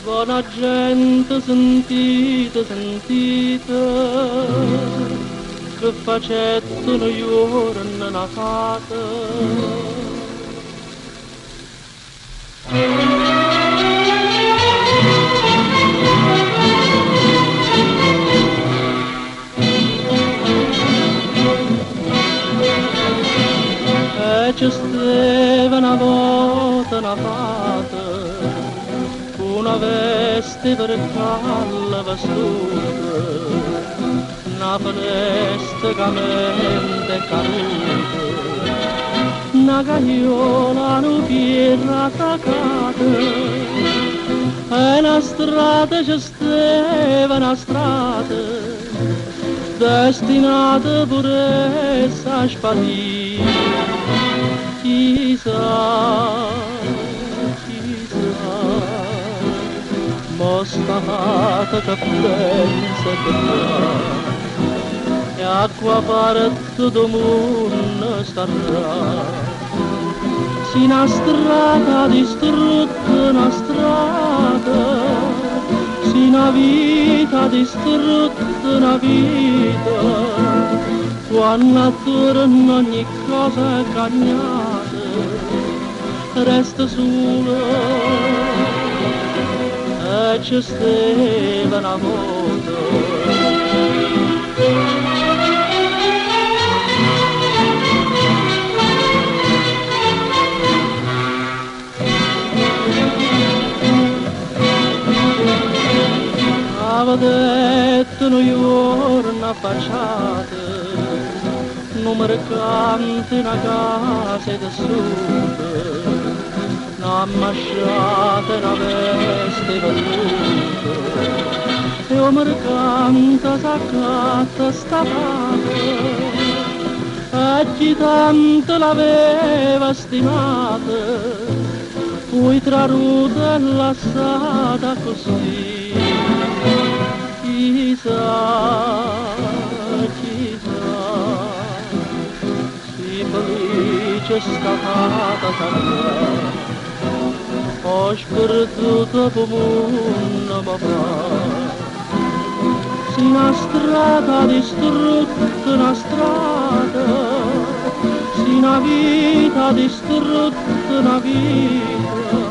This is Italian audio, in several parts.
Buona gente, sentite, sentite, che facettano giorno una fata. E ci stava una volta una fata, una veste per calle vestuta, una finestra camente caduta, una cagliola, una pietra attaccata, e una strada ci stava una strada, destinata pure a sparire. Chissà, chissà, mostata che pensa che fa, e acqua parte do mondo starà. Si una strada distrutta, una strada, si una vita distrutta, una vita, quando attorno ogni cosa è cagnata, resta solo e ci stava una volta. Aveva detto noi giorno affacciate, un mercante, una casa da sud, una masciata, una veste venduta, e un mercante saccatta stapata, e chi tanto l'aveva stimata, poi traruta e lasciata così. Chissà, chissà, si felice stata sarà, ho sperduto come un papà. Si una strada distrutta, una strada, si una vita distrutta, una vita,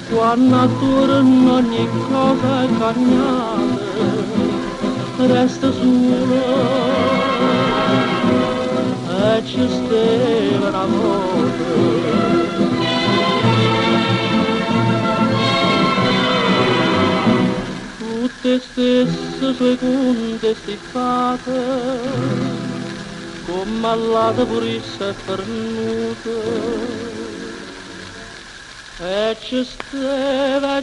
quando attorno ogni cosa è cagnata, resta solo e ci stava una volta. Tutte stesse sue conte stiffate, come all'ata purissa e fernuta, e ci stava